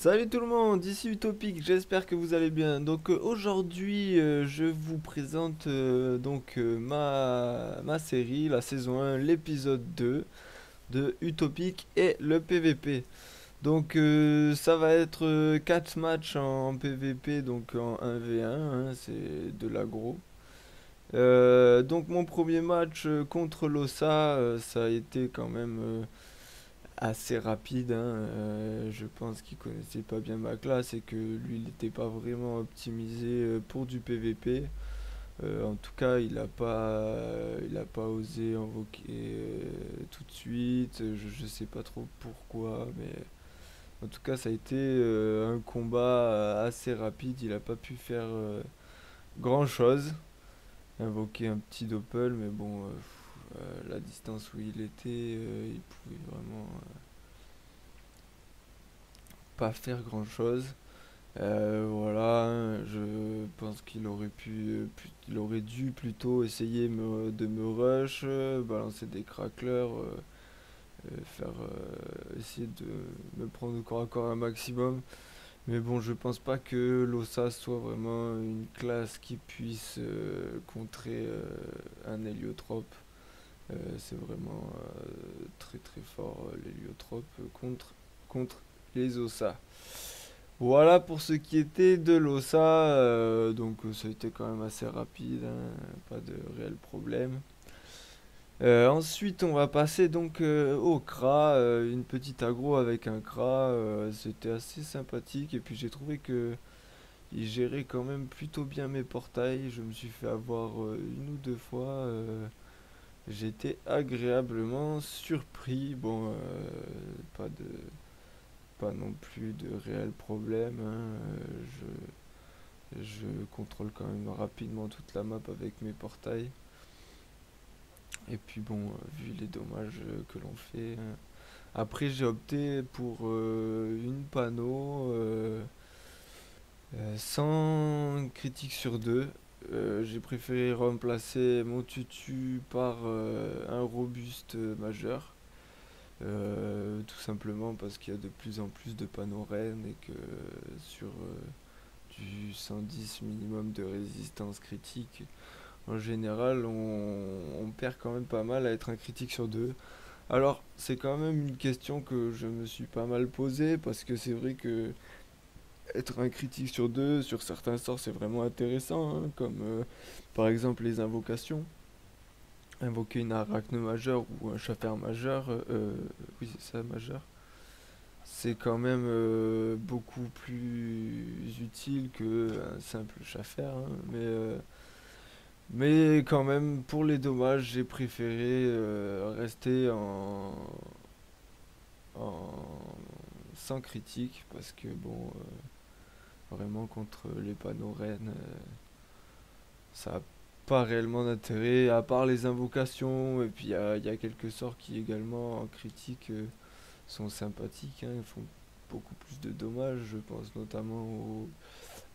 Salut tout le monde, ici Utopique, j'espère que vous allez bien. Donc aujourd'hui je vous présente ma série, la saison 1, l'épisode 2 de Utopique et le PVP. Donc ça va être 4 matchs en PVP, donc en 1v1, hein, c'est de l'aggro. Donc mon premier match contre l'Ossa, ça a été quand même assez rapide, hein. Je pense qu'il connaissait pas bien ma classe et que lui il n'était pas vraiment optimisé pour du PVP. En tout cas, il a pas osé invoquer tout de suite. Je sais pas trop pourquoi, mais en tout cas, ça a été un combat assez rapide. Il a pas pu faire grand chose. Invoquer un petit doppel, mais bon, la distance où il était, il pouvait vraiment pas faire grand chose. Voilà, hein, je pense qu'il aurait il aurait dû plutôt essayer de me rush, balancer des cracklers, essayer de me prendre au corps à corps un maximum. Mais bon, je pense pas que l'Ossa soit vraiment une classe qui puisse contrer un héliotrope. C'est vraiment très très fort l'héliotrope contre les Ossa. Voilà pour ce qui était de l'Ossa, donc ça a été quand même assez rapide, hein, pas de réel problème. Ensuite, on va passer donc au CRA, une petite aggro avec un CRA, c'était assez sympathique et puis j'ai trouvé que il gérait quand même plutôt bien mes portails. Je me suis fait avoir une ou deux fois, j'ai été agréablement surpris. Bon, pas de pas non plus de réel problème, hein, je contrôle quand même rapidement toute la map avec mes portails. Et puis bon, vu les dommages que l'on fait, hein. Après j'ai opté pour une panneau sans critique sur deux. J'ai préféré remplacer mon tutu par un robuste majeur. Tout simplement parce qu'il y a de plus en plus de panneaux rennes et que sur du 110 minimum de résistance critique, en général, on perd quand même pas mal à être un critique sur deux. Alors, c'est quand même une question que je me suis pas mal posée parce que c'est vrai que être un critique sur deux, sur certains sorts, c'est vraiment intéressant, hein, comme par exemple les invocations. Invoquer une arachne majeure ou un chafer majeur, oui, c'est ça, majeur. C'est quand même beaucoup plus utile que un simple chafer, hein, mais quand même, pour les dommages, j'ai préféré rester en sans critique parce que bon, vraiment contre les panneaux rennes, ça a pas réellement d'intérêt à part les invocations et puis il y a quelques sorts qui également en critique sont sympathiques, hein, ils font beaucoup plus de dommages, je pense notamment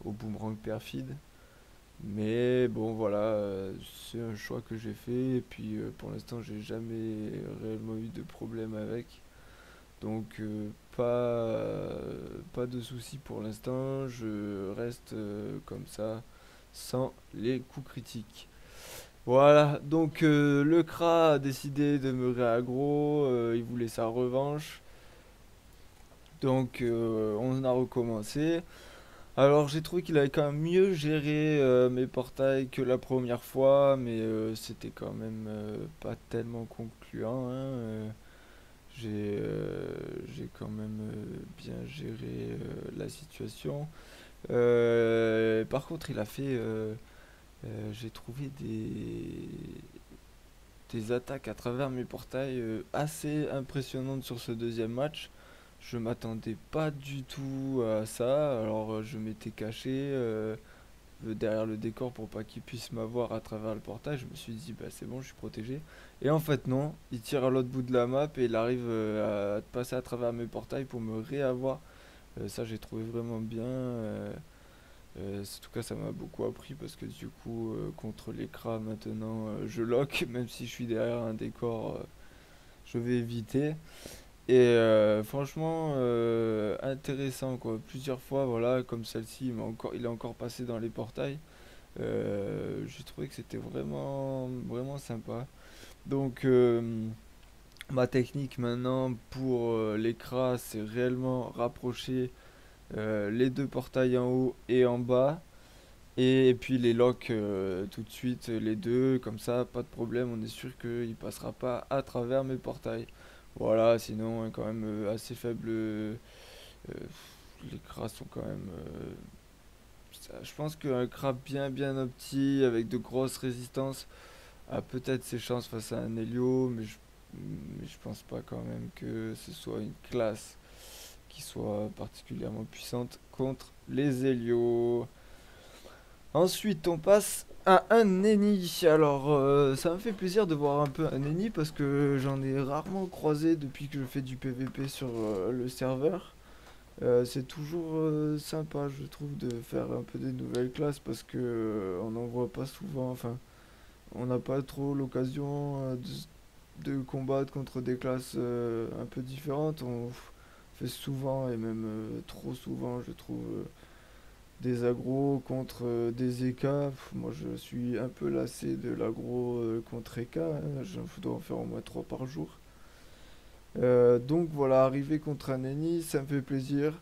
au boomerang perfide. Mais bon, voilà, c'est un choix que j'ai fait. Et puis pour l'instant, j'ai jamais réellement eu de problème avec. Donc, pas de soucis pour l'instant. Je reste comme ça, sans les coups critiques. Voilà, donc le CRA a décidé de me réaggro. Il voulait sa revanche. Donc, on a recommencé. Alors j'ai trouvé qu'il avait quand même mieux géré mes portails que la première fois, mais c'était quand même pas tellement concluant, hein, j'ai quand même bien géré la situation. Par contre, j'ai trouvé des attaques à travers mes portails assez impressionnantes sur ce deuxième match. Je m'attendais pas du tout à ça. Alors je m'étais caché derrière le décor pour pas qu'il puisse m'avoir à travers le portail. Je me suis dit bah c'est bon, je suis protégé. Et en fait non, il tire à l'autre bout de la map et il arrive à passer à travers mes portails pour me réavoir. Ça j'ai trouvé vraiment bien. En tout cas ça m'a beaucoup appris parce que du coup contre l'écran maintenant je lock même si je suis derrière un décor, je vais éviter. Et franchement, intéressant quoi. Plusieurs fois, voilà, comme celle-ci, il est encore passé dans les portails. J'ai trouvé que c'était vraiment, vraiment sympa. Donc, ma technique maintenant pour les cras, c'est réellement rapprocher les deux portails en haut et en bas. Et puis les locks tout de suite, les deux, comme ça, pas de problème, on est sûr qu'il passera pas à travers mes portails. Voilà, sinon, quand même assez faible. Les cras sont quand même. Je pense qu'un cras bien bien opti, avec de grosses résistances, a peut-être ses chances face à un Helio, mais je pense pas quand même que ce soit une classe qui soit particulièrement puissante contre les Helios. Ensuite, on passe à un Nenni. Alors, ça me fait plaisir de voir un peu un Nenni parce que j'en ai rarement croisé depuis que je fais du PVP sur le serveur. C'est toujours sympa, je trouve, de faire un peu des nouvelles classes parce que on n'en voit pas souvent. Enfin, on n'a pas trop l'occasion de combattre contre des classes un peu différentes. On fait souvent et même trop souvent, je trouve. Des agros contre des EK. Moi, je suis un peu lassé de l'agro contre EK, hein. Je dois en faire au moins 3 par jour. Donc voilà, arriver contre un Eni, ça me fait plaisir.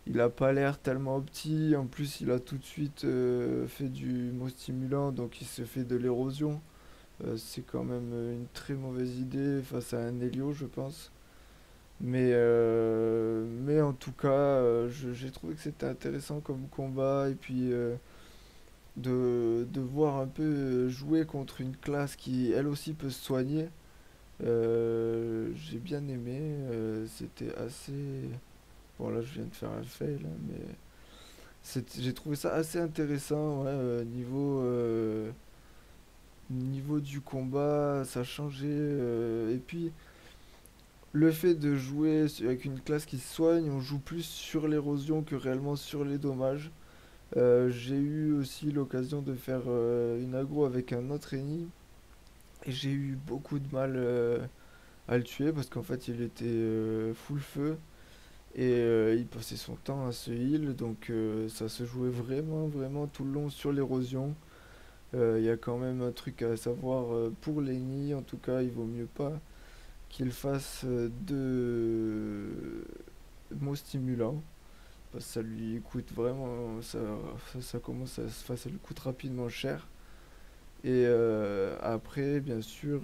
Il a pas l'air tellement petit. En plus, il a tout de suite fait du mot stimulant, donc il se fait de l'érosion. C'est quand même une très mauvaise idée face à un Helio, je pense. Mais en tout cas, j'ai trouvé que c'était intéressant comme combat. Et puis, de voir un peu jouer contre une classe qui elle aussi peut se soigner. J'ai bien aimé, c'était assez... Bon là je viens de faire un fail, hein, mais j'ai trouvé ça assez intéressant, ouais, niveau du combat, ça changeait. Et puis le fait de jouer avec une classe qui se soigne, on joue plus sur l'érosion que réellement sur les dommages. J'ai eu aussi l'occasion de faire une aggro avec un autre ennemi et j'ai eu beaucoup de mal à le tuer parce qu'en fait il était full feu et il passait son temps à se heal, donc ça se jouait vraiment vraiment tout le long sur l'érosion. Il y a quand même un truc à savoir pour l'ennemi, en tout cas il vaut mieux pas qu'il fasse de mots stimulants parce que ça lui coûte vraiment, ça commence à ça lui coûte rapidement cher. Et après, bien sûr,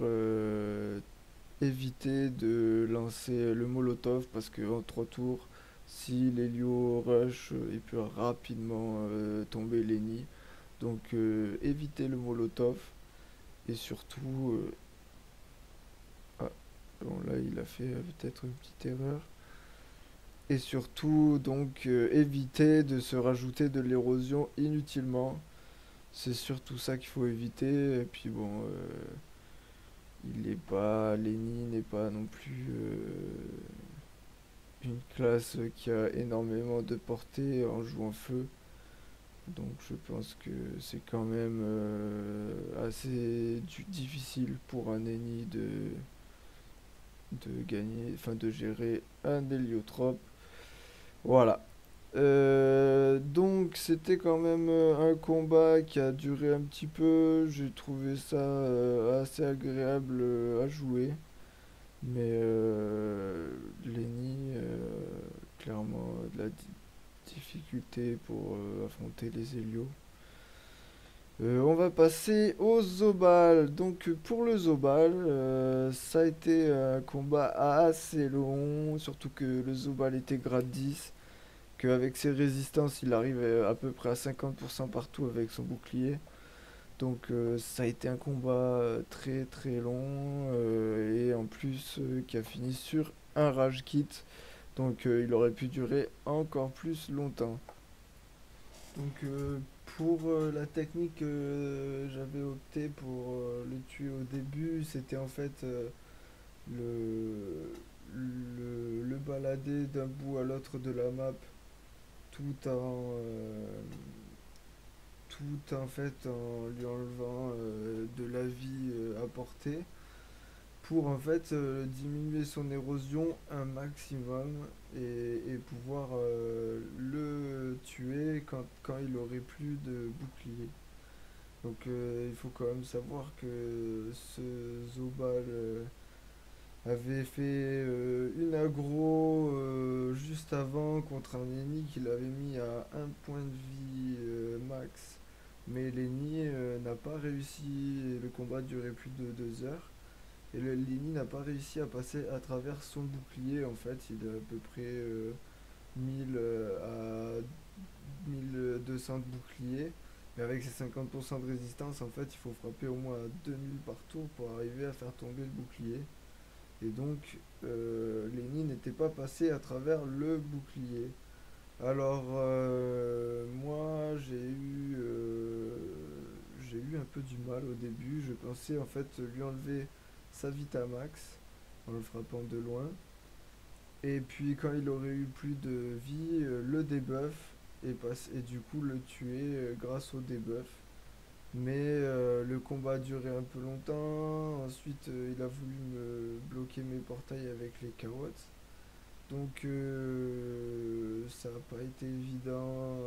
éviter de lancer le molotov parce que en 3 tours, si l'Helio rush, il peut rapidement tomber Lenny. Donc éviter le molotov et surtout... ah, bon là il a fait peut-être une petite erreur. Et surtout donc éviter de se rajouter de l'érosion inutilement. C'est surtout ça qu'il faut éviter. Et puis bon, Lenny n'est pas non plus une classe qui a énormément de portée en jouant feu. Donc je pense que c'est quand même assez difficile pour un ennemi de gagner, enfin de gérer un héliotrope. Voilà. Donc c'était quand même un combat qui a duré un petit peu. J'ai trouvé ça assez agréable à jouer. Mais Lenny, clairement, de la difficulté pour affronter les Hélios. On va passer au Zobal. Donc pour le Zobal, ça a été un combat assez long, surtout que le Zobal était grade 10, qu'avec ses résistances il arrivait à peu près à 50% partout avec son bouclier. Donc ça a été un combat très très long et en plus qui a fini sur un rage kit. Donc il aurait pu durer encore plus longtemps. Donc pour la technique, j'avais opté pour le tuer au début. C'était en fait le, le balader d'un bout à l'autre de la map tout en, tout en fait en lui enlevant de la vie à portée pour en fait diminuer son érosion un maximum et pouvoir le tuer quand il aurait plus de bouclier. Donc il faut quand même savoir que ce Zobal avait fait une aggro juste avant contre un Lenny qu'il avait mis à un point de vie max. Mais Lenny n'a pas réussi, et le combat durait plus de 2 heures. Et le Lenny n'a pas réussi à passer à travers son bouclier. En fait, il a à peu près 1000 à 1200 de bouclier. Mais avec ses 50% de résistance, en fait, il faut frapper au moins à 2000 par tour pour arriver à faire tomber le bouclier. Et donc, Lenny n'était pas passé à travers le bouclier. Alors, moi, j'ai eu un peu du mal au début. Je pensais en fait lui enlever sa Vitamax en le frappant de loin. Et puis, quand il aurait eu plus de vie, le debuff et du coup le tuer grâce au debuff. Mais le combat a duré un peu longtemps. Ensuite, il a voulu me bloquer mes portails avec les Kawots. Donc ça n'a pas été évident,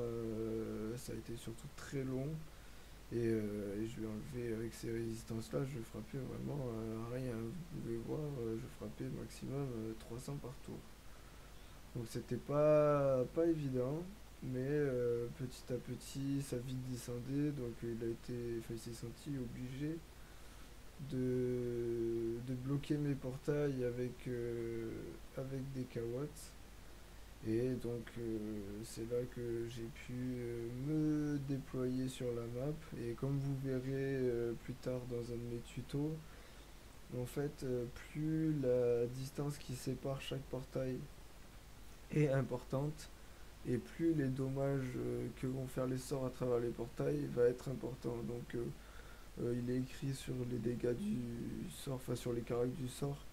ça a été surtout très long et je lui ai enlevé avec ces résistances là, je frappais vraiment à rien. Vous pouvez voir, je frappais maximum 300 par tour. Donc c'était pas évident, mais petit à petit sa vie descendait, donc il s'est senti obligé de bloquer mes portails avec des Kawots. Et donc c'est là que j'ai pu me déployer sur la map. Et comme vous verrez plus tard dans un de mes tutos, en fait, plus la distance qui sépare chaque portail est importante, et plus les dommages que vont faire les sorts à travers les portails va être important. Donc il est écrit sur les dégâts du sort, enfin sur les caractères du sort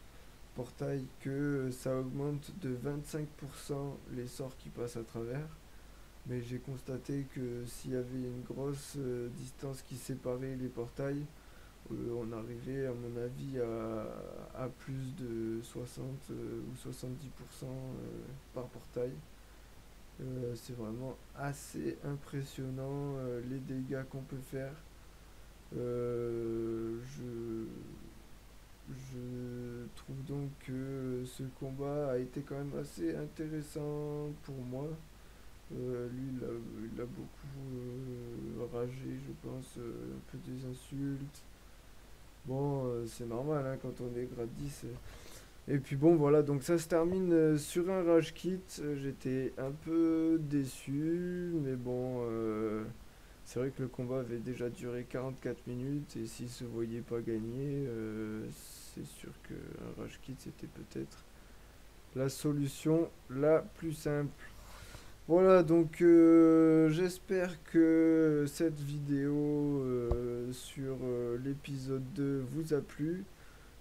portail, que ça augmente de 25% les sorts qui passent à travers. Mais j'ai constaté que s'il y avait une grosse distance qui séparait les portails, on arrivait à mon avis à plus de 60 ou 70% par portail. C'est vraiment assez impressionnant les dégâts qu'on peut faire. Euh, je, je trouve donc que ce combat a été quand même assez intéressant pour moi. Lui, il a beaucoup ragé, je pense, un peu des insultes. Bon, c'est normal hein, quand on est grade 10. Et puis bon, voilà, donc ça se termine sur un rage kit. J'étais un peu déçu, mais bon, c'est vrai que le combat avait déjà duré 44 minutes et s'il se voyait pas gagner, c'est sûr qu'un rage kit c'était peut-être la solution la plus simple. Voilà, donc j'espère que cette vidéo sur l'épisode 2 vous a plu.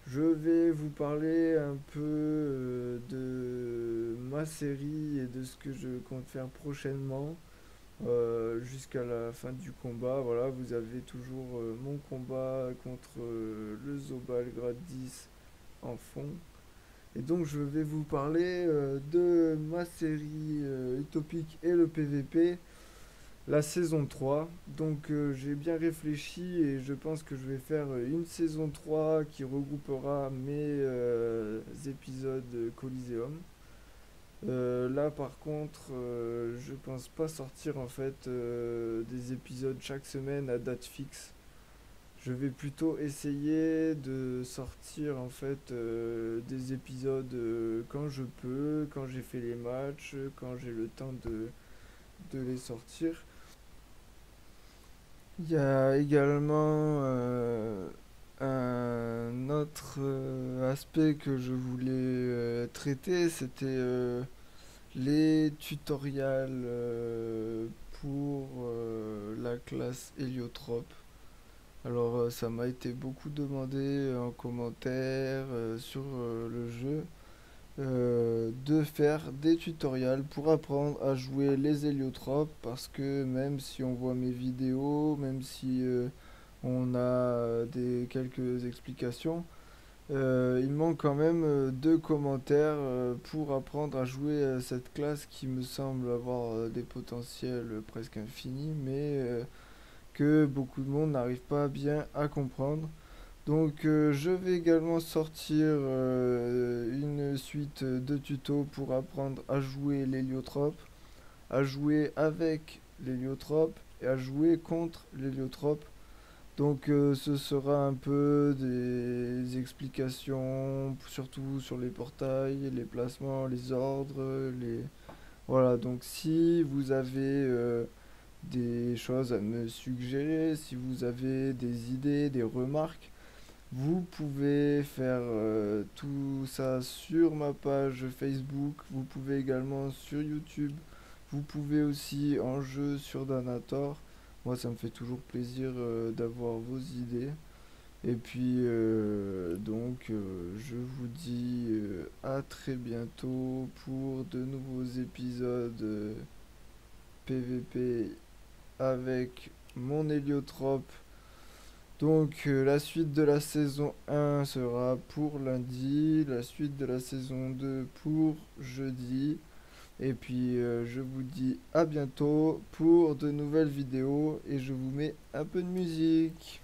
Je vais vous parler un peu de ma série et de ce que je compte faire prochainement jusqu'à la fin du combat. Voilà, vous avez toujours mon combat contre le Zobal grade 10 en fond. Et donc je vais vous parler de ma série utopique et le PVP, la saison 3. Donc j'ai bien réfléchi et je pense que je vais faire une saison 3 qui regroupera mes épisodes Coliseum. Là par contre, je pense pas sortir en fait des épisodes chaque semaine à date fixe. Je vais plutôt essayer de sortir en fait des épisodes quand je peux, quand j'ai fait les matchs, quand j'ai le temps de les sortir. Il y a également un autre aspect que je voulais traiter, c'était les tutoriels pour la classe Héliotrope. Alors ça m'a été beaucoup demandé en commentaire sur le jeu de faire des tutoriels pour apprendre à jouer les héliotropes parce que même si on voit mes vidéos, même si on a des quelques explications, Il manque quand même deux commentaires pour apprendre à jouer cette classe qui me semble avoir des potentiels presque infinis, mais que beaucoup de monde n'arrive pas bien à comprendre. Donc je vais également sortir une suite de tutos pour apprendre à jouer l'héliotrope, à jouer avec l'héliotrope et à jouer contre l'héliotrope. Donc ce sera un peu des explications, surtout sur les portails, les placements, les ordres, les... Voilà, donc si vous avez des choses à me suggérer, si vous avez des idées, des remarques, vous pouvez faire tout ça sur ma page Facebook, vous pouvez également sur YouTube, vous pouvez aussi en jeu sur Danator. Moi, ça me fait toujours plaisir d'avoir vos idées. Et puis, je vous dis à très bientôt pour de nouveaux épisodes PVP avec mon héliotrope. Donc la suite de la saison 1 sera pour lundi, la suite de la saison 2 pour jeudi. Et puis je vous dis à bientôt pour de nouvelles vidéos et je vous mets un peu de musique.